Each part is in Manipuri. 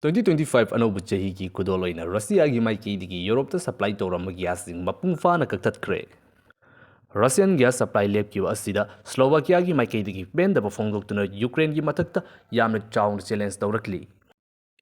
2025 अनौब चहीगी खुदोलोइना रसियागी माइकेदगी यूरोपता सप्लाई तौरम ग्याससिंग मपुंग फाना कक्थत्ख्रे रशियन ग्यास सप्लाई लेपकिब असिदा स्लोवाकियागी माइकेदगी पेंदब फोंदोक्तुना यूक्रेनगी मथक्ता यामना चाउन चैलेंज तौरक्ली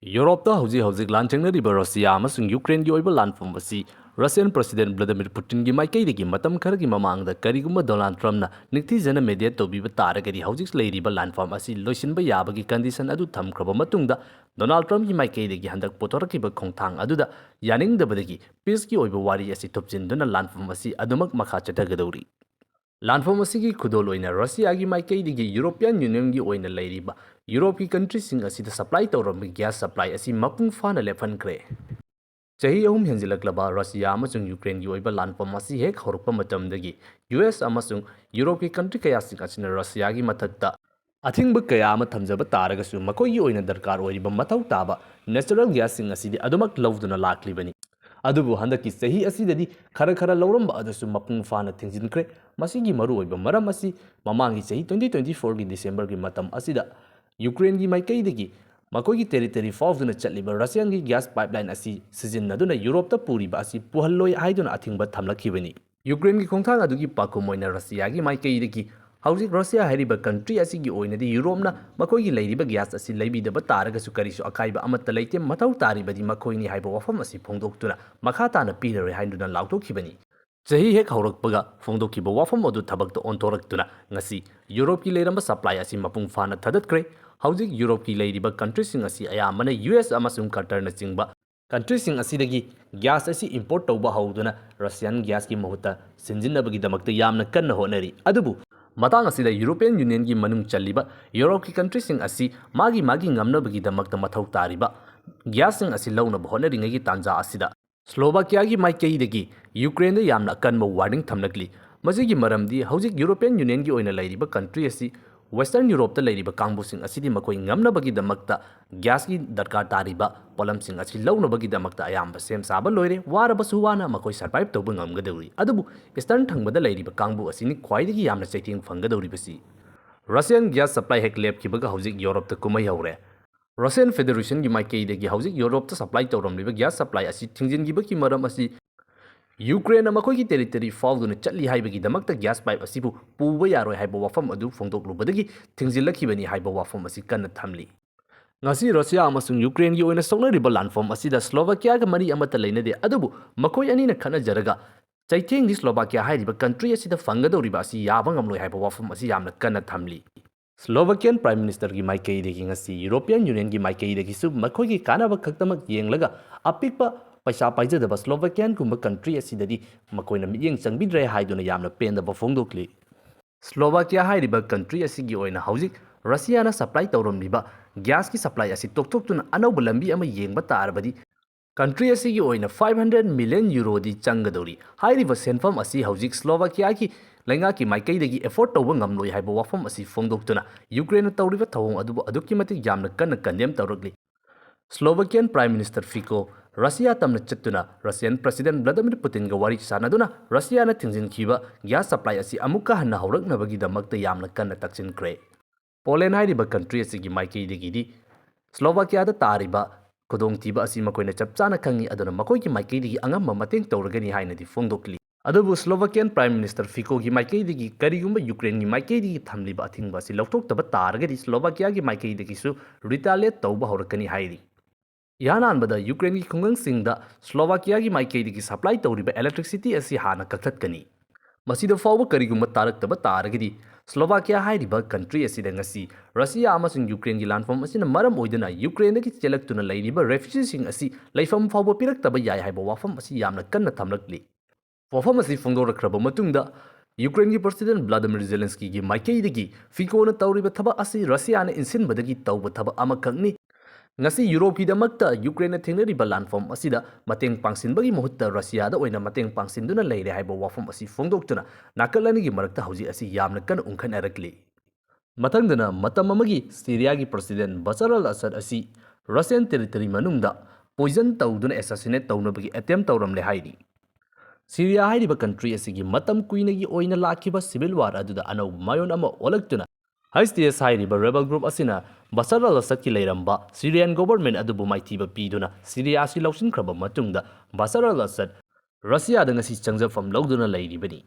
यूरोपता हौजिक लांचंगनरिबा रशिया अमसुंग यूक्रेनगी ओइबा लानफम असी रशियन प्रेसिडेंट व्लादिमीर पुतिनगी माइकेदगी मतम खरगी ममांगदा करिगुम्बा डोनाल्ड ट्रम्पना निक्थिजना मेडिएट तौबिबा तारगदी हौजिक लेरिबा लानफम असी लोइसिनबा याबगी कंडीशन अदु थमख्रबा मतुंगदा डोनाल्ड ट्रम्पगी माइकेदगी हंदक पोथोरकिबा खोंथांग अदुदा यानिंगदबदगी पीसकी ओइबा वारी असी थोपचिनदुना लानफम असी अदुमक मखा चथगदौरी लानफम असिगी खुदोल ओइना रशियागी माइकेदगी यूरोपियन यूनियनगी ओइना लेरिबा यूरोपी कंट्रीसिंग असिदा सप्लाई तौरम ग्यास सप्लाई असी मपुंग फाना लेफनख्रे चही अहुम हेंजिलक्लबा रशिया अमसुंग यूक्रेनगी ओइबा लानफम असी हेक हौरक्पा मतमदगी यूएस अमसुंग यूरोपी कंट्री कयासिंग असिना रशियागी मथक्ता अथिंग कया अमा थमजबा तारगसु मकोइगी ओइना दरकार ओइरिबा मथौ ताबा नेचुरल ग्यासिंग असिदि अदुमक लौदुना लाक्लिबनी अदुबु हंदकी सही असिददि खरा लौरंबा अदसु मपुंग फाना थिंजिनख्रे मसिगी मरु ओइबा मरम असी ममांगी सही 2024 की डिसेंबर की मतम असिदा यूक्रेन की माइकेदगी मकोइगी टेरिटरी फाउदुना चलिबा रशियन की गैस पाइपलाइन असी सिजिन्नदुना यूरोपता पुरिबा असी पुहल्लोय हाइदुना अथिंगबा थमलखिबनी यूक्रेन की खोंथांग अदुगी पाकुम ओइना रशिया की माइकेदगी हौजिक रशिया हाइरिबा कंट्री असिगी ओइनदि यूरोपना मकोइगी लेरिबा गैस असी लेबिदबा तारगसु करिसु अकाइबा अमत्ता लेते मथौ तारिबदि मकोइनी हाइबा वफम असी फोंदोक्तुना मखा ताना पीररोय हाइदुना लाउथोखिबनी चही हेक हौरक्पगा फोंदोक्खिबा वफम अदु थबक्ता ओंथोरक्तुना ngasi यूरोप की लेरंबा सप्लाई असी मपुंग फाना थदत्ख्रे हौजिक यूरोप की लेरिबा कंट्रीसिंग असी अयामना यूएस अमसुंग कटरना चिंगबा कंट्रीसिंग असिदगी गैस असी इंपोर्ट तौबा हौदुना रशियन गैस की महुत्ता सिंजिन्नबगीदमक्ता यामना कन्ना होनरी अदुबु मतंग असिदा यूरोपियन यूनियन की मनुंग चलिबा यूरोप की कंट्रीसिंग असी मागी ngamnabagidamक्ता मथौ तारिबा गैससिंग असी लौनब होनरिंगगी तांजा असिदा स्लोवाकिया की माइकेदगी यूक्रेन यामना कन्बा वार्निंग थमलक्ली मजिगी मरमदी हौजिक यूरोपियन यूनियन की ओइना लेरिबा कंट्री असी वेस्टर्न यूरोपता लेरिबा कांगबुसिंग असिदि मकोइ ngamnabagidamक्ता गैस की दरकार तारिबा पोलमसिंग असी लौनबगीदमक्ता अयामबा सेम साबा लोइरे वारबसु वाना मकोइ सर्वाइव तौबा ngamgadori अदुबु ईस्टर्न थंगबदा लेरिबा कांगबु असिनि ख्वाइदगी यामना चैथिंग फंगदौरिबसी रशियन गैस सप्लाई हेक लेपखिबगा हौजिक यूरोपता कुमै हौरे रशियन फेडरेशन की माइकेदगी हौजिक यूरोपता सप्लाई तौरमलिबा गैस सप्लाई असी थिंजिनगिबकी मरम असी यूक्रेन मकोइगी टेरिटरी फाउदुना चली हाइबगीदमक्ता गैस पाइप असिबु पुबा यारोय हाइबा वफम अदु फोंदोक्लुबदगी थिंजिलखिबनी हाइबा वफम असी कन्ना थमली ngasi रशिया अमसुंग यूक्रेन की ओइना सोंगनरिबा लानफम असिदा स्लोवाकिया का मरी अमता लेनदे अदुबु मकोइ अनिना खनजरगा चैथेंग दि स्लोवाकिया हाइरिबा कंट्री असिदा फंगदौरिबा असी याबा ngamloi हाइबा वफम असी यामना कन्ना थमली स्लोवाकियन प्राइम मिनिस्टर की माइकेदगी ngasi यूरोपियन यूनियन की माइकेदगी सु मकोइगी कानाबा खक्तमक येंगलगा अपिकपा पैसा पाइजदबा स्लोवाकियन कुंबा कंट्री असिददि मकोइना मियेंग चंगबिद्रे हाइदुना यामना पेंदबा फोंदोक्ली स्लोवाकिया हाइरिबा कंट्री असिगी ओइना हौजिक रशियाना सप्लाई तौरमलिबा गैस की सप्लाई असी तोक्तोक्तुना अनौब लंबी अमा येंगबा तारबदि कंट्री असिगी ओइना 500 मिलियन यूरोदी चंगदौरी हाइरिबा सेनफम असी हौजिक स्लोवाकिया की लैंगा की माइकेदगी एफोर्ड तौबा ngamloi हाइबा वफम असी फोंदोक्तुना यूक्रेन तौरिबा थवोंग अदुबु अदुक्की मतिक यामना कन्ना कंडेम तौरक्ली Slovakian prime minister Fico Russia तमना चत्तुना रशियन प्रेसिडेंट व्लादिमीर पुतिन का वारी सानदुना रशियाना थिंजिनखिबा गैस सप्लाई असी अमुक्का हन्ना हौरक्नबगीदमक्ता यामना कन्ना तक्सिनख्रे पोलैंड हाइरिबा कंट्री असिगी माइकेदगिदि स्लोवाकियादा तारिबा खुदोंथीबा असी मकोइना चपचाना खंगी अदुना मकोइगी माइकेदगी अंगम्बा मतेंग तौरगनी हाइनदि फोंदोक्ली अदुबु स्लोवाकियन प्राइम मिनिस्टर फिको की माइकेदगी करिगुम्बा यूक्रेन की माइकेदगी थमलिबा अथिंगबा असी लौथोक्तबा तारगदि स्लोवाकिया की माइकेदगिसु रिटालिएट तौबा हौरकनी हाइरि यानानबदा यूक्रेन की खुंगंगसिंगदा स्लोवाकिया की माइकेदगी सप्लाई तौरिबा इलेक्ट्रिसिटी असी हाना कक्थत्कनी मसिदा फाउबा करिगुम्बा तारक्तबा तारगदि स्लोवाकिया हाइरिबा कंट्री असिदा ngasi रशिया अमसुंग यूक्रेन की लानफम असिना मरम ओइदना यूक्रेन की चेलक्तुना लेरिबा रेफ्युजीसिंग असी लेफम फाउबा पिरक्तबा याय हाइबा वफम असी यामना कन्ना थमलक्ली वफम असी फोंदोरख्रबा मतुंगदा यूक्रेन की प्रेसिडेंट व्लादिमीर जेलेंस्की की माइकेदगी फिकोना तौरिबा थबा असी रशियाना इंसिनबदगी तौबा थबा अमखंगनी ngasi यूरोप की दमक्ता यूक्रेन थेंगनरिबा लानफम असिदा मतेंग पांगसिनबगी मुहुत्ता रशियादा ओइना मतेंग पांगसिनदुना लेरे हाइबा वफम असी फोंदोक्तुना नाकलनिगी मरक्ता हौजी असी यामना कन उंखनरक्ली मथंगदना मतम अमगी सीरिया की प्रेसिडेंट बशर अल असद असी रशियन टेरिटरी मनुंगदा पॉइजन तौदुना एसासिनेट तौनबगी अटेम्प्ट तौरमले हाइरी सीरिया हाइरिबा कंट्री असिगी मतम कुइनगी ओइना लाखिबा सिविल वार अदुदा अनौ मायोन अमा ओलक्तुना HTS ꯍꯥꯏꯔꯤꯕ ꯔꯦꯕꯦꯜ ꯒ꯭ꯔꯨꯞ ꯑꯁꯤꯅ ꯕꯁꯥꯔ ꯑꯜ ꯑꯁꯗꯀꯤ ꯂꯩꯔꯝꯕ ꯁꯤꯔꯤꯌꯥꯟ ꯒꯣꯚꯔꯟꯃꯦꯟꯠ ꯑꯗꯨꯕꯨ ꯃꯥꯏꯊꯤꯕ ꯄꯤꯗꯨꯅ ꯁꯤꯔꯤꯌꯥ ꯑꯁꯤ ꯂꯧꯁꯤꯟꯈ꯭ꯔꯕ ꯃꯇꯨꯡꯗ ꯕꯁꯥꯔ ꯑꯜ ꯑꯁꯗ ꯔꯁꯤꯌꯥꯗ ꯉꯁꯤ ꯆꯪꯖꯐꯝ ꯂꯧꯗꯨꯅ ꯂꯩꯔꯤꯕꯅꯤ꯫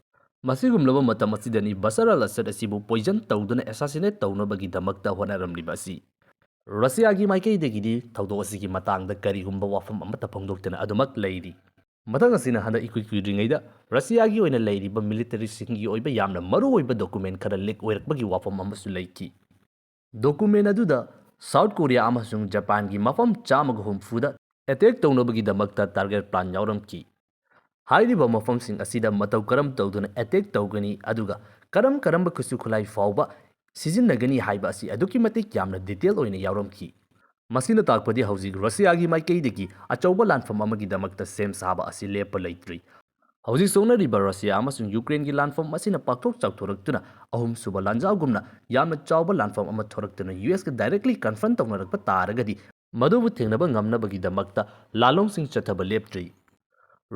ꯃꯁꯤꯒꯨꯝꯂꯕ ꯃꯇꯝ ꯑꯁꯤꯗꯅꯤ ꯕꯁꯥꯔ ꯑꯜ ꯑꯁꯗ ꯑꯁꯤꯕꯨ ꯄꯣꯏꯖꯟ ꯇꯧꯗꯨꯅ ꯑꯦꯁꯥꯁꯤꯅꯦꯠ ꯇꯧꯅꯕꯒꯤꯗꯃꯛꯇ ꯍꯣꯠꯅꯔꯝꯂꯤꯕ ꯑꯁꯤ꯫ ꯔꯁꯤꯌꯥꯒꯤ ꯃꯥꯏꯀꯩꯗꯒꯤꯗꯤ ꯊꯧꯗꯣꯛ ꯑꯁꯤꯒꯤ ꯃꯇꯥꯡꯗ ꯀꯔꯤꯒꯨꯝꯕ ꯋꯥꯐꯝ ꯑꯃꯠꯇ ꯐꯣꯡꯗꯣꯛꯇꯅ ꯑꯗꯨꯃꯛ ꯂꯩꯔꯤ꯫ ꯃꯊꯪ ꯑꯁꯤꯅ ꯍꯟꯗꯛ ꯏꯀꯨꯏ ꯀꯨꯏꯗ꯭ꯔꯤꯉꯩꯗ ꯔꯁꯤꯌꯥꯒꯤ ꯑꯣꯏꯅ ꯂꯩꯔꯤꯕ ꯃꯤꯂꯤꯇꯔꯤꯁꯤꯡꯒꯤ ꯑꯣꯏꯕ ꯌꯥꯝꯅ ꯃꯔꯨꯑꯣꯏꯕ ꯗꯣꯀꯨꯃꯦꯟ ꯈꯔ ꯂꯤꯛ ꯑꯣꯏꯔꯛꯄꯒꯤ ꯋꯥꯐꯝ ꯑꯃꯁꯨ ꯂꯩꯈꯤ꯫ ꯗꯣꯀꯨꯃꯦꯟ ꯑꯗꯨꯗ ꯁꯥꯎꯠ ꯀꯣꯔꯤꯌꯥ ꯑꯃꯁꯨꯡ ꯖꯄꯥꯟꯒꯤ ꯃꯐꯝ 150ꯗ ꯑꯦꯇꯦꯛ ꯇꯧꯅꯕꯒꯤꯗꯃꯛꯇ ꯇꯥꯔꯒꯦꯠ ꯄ꯭ꯂꯥꯟ ꯌꯥꯎꯔꯝꯈꯤ꯫ ꯍꯥꯏꯔꯤꯕ ꯃꯐꯝꯁꯤꯡ ꯑꯁꯤꯗ ꯃꯇꯧ ꯀꯔꯝ ꯇꯧꯗꯨꯅ ꯑꯦꯇꯦꯛ ꯇꯧꯒꯅꯤ ꯑꯗꯨꯒ ꯀꯔꯝꯕ ꯈꯨꯠꯁꯨ ꯈꯨꯠꯂꯥꯏ ꯐꯥꯎꯕ ꯁꯤꯖꯤꯟꯅꯒꯅꯤ ꯍꯥꯏꯕ ꯑꯁꯤ ꯑꯗꯨꯛꯀꯤ ꯃꯇꯤꯛ ꯌꯥꯝꯅ ꯗꯤꯇꯦꯜ ꯑꯣꯏꯅ ꯌꯥꯎꯔꯝꯈꯤ꯫ ꯃꯁꯤꯅ ꯇꯥꯛꯄꯗꯤ ꯍꯧꯖꯤꯛ ꯔꯁꯤꯌꯥꯒꯤ ꯃꯥꯏꯀꯩꯗꯒꯤ ꯑꯆꯧꯕ ꯂꯥꯟꯐꯝ ꯑꯃꯒꯤꯗꯃꯛꯇ ꯁꯦꯝ ꯁꯥꯕ ꯑꯁꯤ ꯂꯦꯞꯄ ꯂꯩꯇ꯭ꯔꯤ꯫ ꯍꯧꯖꯤꯛ ꯁꯣꯛꯅꯔꯤꯕ ꯔꯁꯤꯌꯥ ꯑꯃꯁꯨꯡ ꯌꯨꯀ꯭ꯔꯦꯟꯒꯤ ꯂꯥꯟꯐꯝ ꯑꯁꯤꯅ ꯄꯥꯛꯊꯣꯛ ꯆꯥꯎꯊꯣꯔꯛꯇꯨꯅ ꯑꯍꯨꯝꯁꯨꯕ ꯂꯥꯟꯖꯥꯎꯒꯨꯝꯅ ꯌꯥꯝꯅ ꯆꯥꯎꯕ ꯂꯥꯟꯐꯝ ꯑꯃ ꯊꯣꯔꯛꯇꯨꯅ ꯌꯨꯑꯦꯁꯀ ꯗꯥꯏꯔꯦꯛꯠꯂꯤ ꯀꯟꯐ꯭ꯔꯟꯠ ꯇꯧꯅꯔꯛꯄ ꯇꯥꯔꯒꯗꯤ ꯃꯗꯨꯕꯨ ꯊꯦꯡꯅꯕ ꯉꯝꯅꯕꯒꯤꯗꯃꯛꯇ ꯂꯥꯟꯂꯣꯡꯁꯤꯡ ꯆꯠꯊꯕ ꯂꯦꯞꯇ꯭ꯔꯤ꯫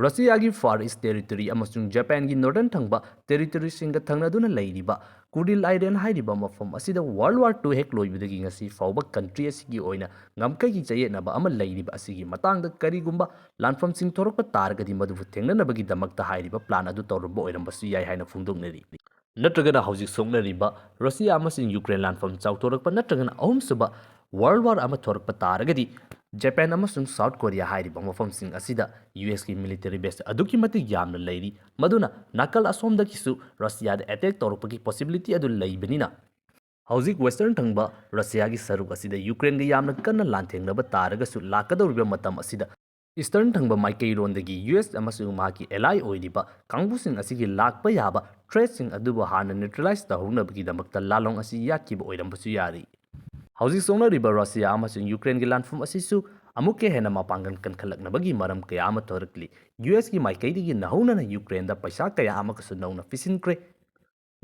ꯔꯁꯤꯌꯥꯒꯤ ꯐꯥꯔ ꯏꯁꯠ ꯇꯦꯔꯤꯇꯣꯔꯤ ꯑꯃꯁꯨꯡ ꯖꯄꯥꯟꯒꯤ ꯅꯣꯔꯗꯔꯟ ꯊꯪꯕ ꯇꯦꯔꯤꯇꯣꯔꯤꯁꯤꯡꯒ ꯊꯪꯅꯗꯨꯅ ꯂꯩꯔꯤꯕ ꯀꯨꯔꯤꯜ ꯑꯥꯏꯂꯦꯟ ꯍꯥꯏꯔꯤꯕ ꯃꯐꯝ ꯑꯁꯤꯗ ꯋꯥꯔꯜꯗ ꯋꯥꯔ II ꯍꯦꯛ ꯂꯣꯏꯕꯗꯒꯤ ꯉꯁꯤ ꯐꯥꯎꯕ ꯀꯟꯇ꯭ꯔꯤ ꯑꯁꯤꯒꯤ ꯑꯣꯏꯅ ꯉꯝꯈꯩꯒꯤ ꯆꯌꯦꯠꯅꯕ ꯑꯃ ꯂꯩꯔꯤꯕ ꯑꯁꯤꯒꯤ ꯃꯇꯥꯡꯗ ꯀꯔꯤꯒꯨꯝꯕ ꯂꯥꯟꯐꯝꯁꯤꯡ ꯊꯣꯔꯛꯄ ꯇꯥꯔꯒꯗꯤ ꯃꯗꯨꯕꯨ ꯊꯦꯡꯅꯅꯕꯒꯤꯗꯃꯛꯇ ꯍꯥꯏꯔꯤꯕ ꯄ꯭ꯂꯥꯟ ꯑꯗꯨ ꯇꯧꯔꯝꯕ ꯑꯣꯏꯔꯝꯕꯁꯨ ꯌꯥꯏ ꯍꯥꯏꯅ ꯐꯣꯡꯗꯣꯛꯅꯔꯤ꯫ ꯅꯠꯇ꯭ꯔꯒꯅ ꯍꯧꯖꯤꯛ ꯁꯣꯛꯅꯔꯤꯕ ꯔꯁꯤꯌꯥ ꯑꯃꯁꯨꯡ ꯌꯨꯀ꯭ꯔꯦꯟ ꯂꯥꯟꯐꯝ ꯆꯥꯎꯊꯣꯔꯛꯄ ꯅꯠꯇ꯭ꯔꯒꯅ ꯑꯍꯨꯝꯁꯨꯕ ꯋꯥꯔꯜꯗ ꯋꯥꯔ ꯑꯃ ꯊꯣꯔꯛꯄ ꯇꯥꯔꯒꯗꯤ ꯖꯄꯥꯟ ꯑꯃꯁꯨꯡ ꯁꯥꯎꯠ ꯀꯣꯔꯤꯌꯥ ꯍꯥꯏꯔꯤꯕ ꯃꯐꯝꯁꯤꯡ ꯑꯁꯤꯗ ꯌꯨꯑꯦꯁꯀꯤ ꯃꯤꯂꯤꯇꯔꯤ ꯕꯦꯁ ꯑꯗꯨꯛꯀꯤ ꯃꯇꯤꯛ ꯌꯥꯝꯅ ꯂꯩꯔꯤ ꯃꯗꯨꯅ ꯅꯥꯀꯜ ꯑꯁꯣꯝꯗꯒꯤꯁꯨ ꯔꯁꯤꯌꯥꯗ ꯑꯦꯇꯦꯛ ꯇꯧꯔꯛꯄꯒꯤ ꯄꯣꯁꯤꯕꯤꯂꯤꯇꯤ ꯑꯗꯨ ꯂꯩꯕꯅꯤꯅ ꯍꯧꯖꯤꯛ ꯋꯦꯁꯇꯔꯟ ꯊꯪꯕ ꯔꯁꯤꯌꯥꯒꯤ ꯁꯔꯨꯛ ꯑꯁꯤꯗ ꯌꯨꯀ꯭ꯔꯦꯟꯒ ꯌꯥꯝꯅ ꯀꯟꯅ ꯂꯥꯟꯊꯦꯡꯅꯕ ꯇꯥꯔꯒꯁꯨ ꯂꯥꯛꯀꯗꯧꯔꯤꯕ ꯃꯇꯝ ꯑꯁꯤꯗ ꯏꯁꯇꯔꯟ ꯊꯪꯕ ꯃꯥꯏꯀꯩꯔꯣꯝꯗꯒꯤ ꯌꯨꯑꯦꯁ ꯑꯃꯁꯨꯡ ꯃꯍꯥꯛꯀꯤ ꯑꯦꯂꯥꯏ ꯑꯣꯏꯔꯤꯕ ꯀꯥꯡꯕꯨꯁꯤꯡ ꯑꯁꯤꯒꯤ ꯂꯥꯛꯄ ꯌꯥꯕ ꯊ꯭ꯔꯦꯠꯁꯤꯡ ꯑꯗꯨꯕꯨ ꯍꯥꯟꯅ ꯅ꯭ꯌꯨꯇ꯭ꯔꯦꯂꯥꯏꯖ ꯇꯧꯍꯧꯅꯕꯒꯤꯗꯃꯛꯇ ꯂꯥꯟꯂꯣꯡ ꯑꯁꯤ ꯌꯥꯠꯈꯤꯕ ꯑꯣꯏꯔꯝꯕꯁꯨ ꯌꯥꯔꯤ꯫ ꯍꯧꯖꯤꯛ ꯁꯣꯛꯅꯔꯤꯕ ꯔꯁꯤꯌꯥ ꯑꯃꯁꯨꯡ ꯌꯨꯀ꯭ꯔꯦꯟꯒꯤ ꯂꯥꯟꯐꯝ ꯑꯁꯤꯁꯨ ꯑꯃꯨꯛꯀ ꯍꯦꯟꯅ ꯃꯄꯥꯡꯒꯜ ꯀꯟꯈꯠꯂꯛꯅꯕꯒꯤ ꯃꯔꯝ ꯀꯌꯥ ꯑꯃ ꯊꯣꯔꯛꯂꯤ꯫ ꯌꯨꯑꯦꯁꯀꯤ ꯃꯥꯏꯀꯩꯗꯒꯤ ꯅꯍꯧꯅꯅ ꯌꯨꯀ꯭ꯔꯦꯟꯗ ꯄꯩꯁꯥ ꯀꯌꯥ ꯑꯃꯒꯁꯨ ꯅꯧꯅ ꯄꯤꯁꯤꯟꯈ꯭ꯔꯦ꯫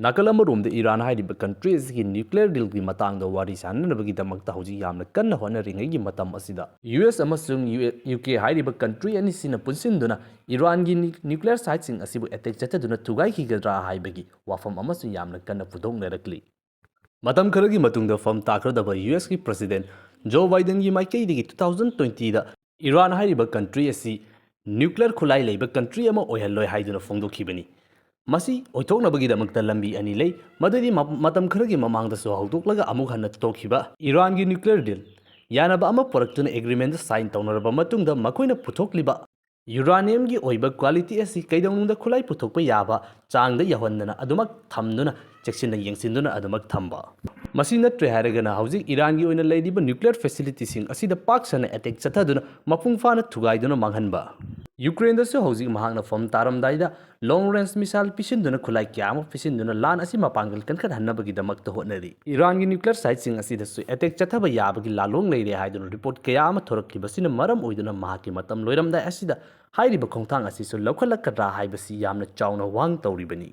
ꯅꯥꯀꯜ ꯑꯃꯔꯣꯝꯗ ꯏꯔꯥꯟ ꯍꯥꯏꯔꯤꯕ ꯀꯟꯇ꯭ꯔꯤ ꯑꯁꯤꯒꯤ ꯅ꯭ꯌꯨꯀ꯭ꯂꯤꯌꯔ ꯗꯤꯜꯒꯤ ꯃꯇꯥꯡꯗ ꯋꯥꯔꯤ ꯁꯥꯅꯅꯕꯒꯤꯗꯃꯛꯇ ꯍꯧꯖꯤꯛ ꯌꯥꯝꯅ ꯀꯟꯅ ꯍꯣꯠꯅꯔꯤꯉꯩꯒꯤ ꯃꯇꯝ ꯑꯁꯤꯗ ꯌꯨꯑꯦꯁ ꯑꯃꯁꯨꯡ ꯌꯨꯀꯦ ꯍꯥꯏꯔꯤꯕ ꯀꯟꯇ꯭ꯔꯤ ꯑꯅꯤꯁꯤꯅ ꯄꯨꯟꯁꯤꯟꯗꯨꯅ ꯏꯔꯥꯟꯒꯤ ꯅ꯭ꯌꯨꯀ꯭ꯂꯤꯌꯔ ꯁꯥꯏꯠꯁꯤꯡ ꯑꯁꯤꯕꯨ ꯑꯦꯇꯦꯛ ꯆꯠꯊꯗꯨꯅ ꯊꯨꯒꯥꯏꯈꯤꯒꯗ꯭ꯔꯥ ꯍꯥꯏꯕꯒꯤ ꯋꯥꯐꯝ ꯑꯃꯁꯨ ꯌꯥꯝꯅ ꯀꯟꯅ ꯄꯨꯊꯣꯛꯅꯔꯛꯂꯤ꯫ ꯃꯇꯝ ꯈꯔꯒꯤ ꯃꯇꯨꯡꯗ ꯐꯝ ꯇꯥꯈ꯭ꯔꯗꯕ ꯌꯨꯑꯦꯁꯀꯤ ꯄ꯭ꯔꯁꯤꯗꯦꯟꯠ ꯖꯣ ꯕꯥꯏꯗꯟꯒꯤ ꯃꯥꯏꯀꯩꯗꯒꯤ 2020ꯗ ꯏꯔꯥꯟ ꯍꯥꯏꯔꯤꯕ ꯀꯟꯇ꯭ꯔꯤ ꯑꯁꯤ ꯅ꯭ꯌꯨꯀ꯭ꯂꯤꯌꯔ ꯈꯨꯠꯂꯥꯏ ꯂꯩꯕ ꯀꯟꯇ꯭ꯔꯤ ꯑꯃ ꯑꯣꯏꯍꯜꯂꯣꯏ ꯍꯥꯏꯗꯨꯅ ꯐꯣꯡꯗꯣꯛꯈꯤꯕꯅꯤ꯫ ꯃꯁꯤ ꯑꯣꯏꯊꯣꯛꯅꯕꯒꯤꯗꯃꯛꯇ ꯂꯝꯕꯤ ꯑꯅꯤ ꯂꯩ ꯃꯗꯨꯗꯤ ꯃꯇꯝ ꯈꯔꯒꯤ ꯃꯃꯥꯡꯗꯁꯨ ꯍꯧꯗꯣꯛꯂꯒ ꯑꯃꯨꯛ ꯍꯟꯅ ꯇꯣꯛꯈꯤꯕ ꯏꯔꯥꯟꯒꯤ ꯅ꯭ꯌꯨꯀ꯭ꯂꯤꯌꯔ ꯗꯤꯜ ꯌꯥꯅꯕ ꯑꯃ ꯄꯨꯔꯛꯇꯨꯅ ꯑꯦꯒ꯭ꯔꯤꯃꯦꯟꯗ ꯁꯥꯏꯟ ꯇꯧꯅꯔꯕ ꯃꯇꯨꯡꯗ ꯃꯈꯣꯏꯅ ꯄꯨꯊꯣꯛꯂꯤꯕ ꯌꯨꯔꯥꯅꯤꯌꯝꯒꯤ ꯑꯣꯏꯕ ꯀ꯭ꯋꯥꯂꯤꯇꯤ ꯑꯁꯤ ꯀꯩꯗꯧꯅꯨꯡꯗ ꯈꯨꯠꯂꯥꯏ ꯄꯨꯊꯣꯛꯄ ꯌꯥꯕ ꯆꯥꯡꯗ ꯌꯧꯍꯟꯗꯅ ꯑꯗꯨꯃꯛ ꯊꯝꯗꯨꯅ ꯆꯦꯛꯁꯤꯟꯅ ꯌꯦꯡꯁꯤꯟꯗꯨꯅ ꯑꯗꯨꯃꯛ ꯊꯝꯕ꯫ ꯃꯁꯤ ꯅꯠꯇ꯭ꯔꯦ ꯍꯥꯏꯔꯒꯅ ꯍꯧꯖꯤꯛ ꯏꯔꯥꯟꯒꯤ ꯑꯣꯏꯅ ꯂꯩꯔꯤꯕ ꯅ꯭ꯌꯨꯀ꯭ꯂꯤꯌꯔ ꯐꯦꯁꯤꯂꯤꯇꯤꯁꯤꯡ ꯑꯁꯤꯗ ꯄꯥꯛ ꯁꯟꯅ ꯑꯦꯇꯦꯛ ꯆꯠꯊꯗꯨꯅ ꯃꯄꯨꯡ ꯐꯥꯅ ꯊꯨꯒꯥꯏꯗꯨꯅ ꯃꯥꯡꯍꯟꯕ꯫ ꯌꯨꯀ꯭ꯔꯦꯟꯗꯁꯨ ꯍꯧꯖꯤꯛ ꯃꯍꯥꯛꯅ ꯐꯝ ꯇꯥꯔꯝꯗꯥꯏꯗ ꯂꯣꯡ ꯔꯦꯟꯖ ꯃꯤꯁꯥꯏꯜ ꯄꯤꯁꯤꯟꯗꯨꯅ ꯈꯨꯠꯂꯥꯏ ꯀꯌꯥ ꯑꯃ ꯄꯤꯁꯤꯟꯗꯨꯅ ꯂꯥꯟ ꯑꯁꯤ ꯃꯄꯥꯡꯒꯜ ꯀꯟꯈꯠꯍꯟꯅꯕꯒꯤꯗꯃꯛꯇ ꯍꯣꯠꯅꯔꯤ꯫ ꯏꯔꯥꯟꯒꯤ ꯅ꯭ꯌꯨꯀ꯭ꯂꯤꯌꯔ ꯁꯥꯏꯠꯁꯤꯡ ꯑꯁꯤꯗꯁꯨ ꯑꯦꯇꯦꯛ ꯆꯠꯊꯕ ꯌꯥꯕꯒꯤ ꯂꯥꯜꯂꯣꯡ ꯂꯩꯔꯦ ꯍꯥꯏꯗꯨꯅ ꯔꯤꯄꯣꯔꯠ ꯀꯌꯥ ꯑꯃ ꯊꯣꯔꯛꯈꯤꯕꯁꯤꯅ ꯃꯔꯝ ꯑꯣꯏꯗꯨꯅ ꯃꯍꯥꯛꯀꯤ ꯃꯇꯝ ꯂꯣꯏꯔꯝꯗꯥꯏ ꯑꯁꯤꯗ ꯍꯥꯏꯔꯤꯕ ꯈꯣꯡꯊꯥꯡ ꯑꯁꯤꯁꯨ ꯂꯧꯈꯠꯂꯛꯀꯗ꯭ꯔꯥ ꯍꯥꯏꯕꯁꯤ ꯌꯥꯝꯅ ꯆꯥꯎꯅ ꯋꯥꯡ ꯇꯧꯔꯤꯕꯅꯤ꯫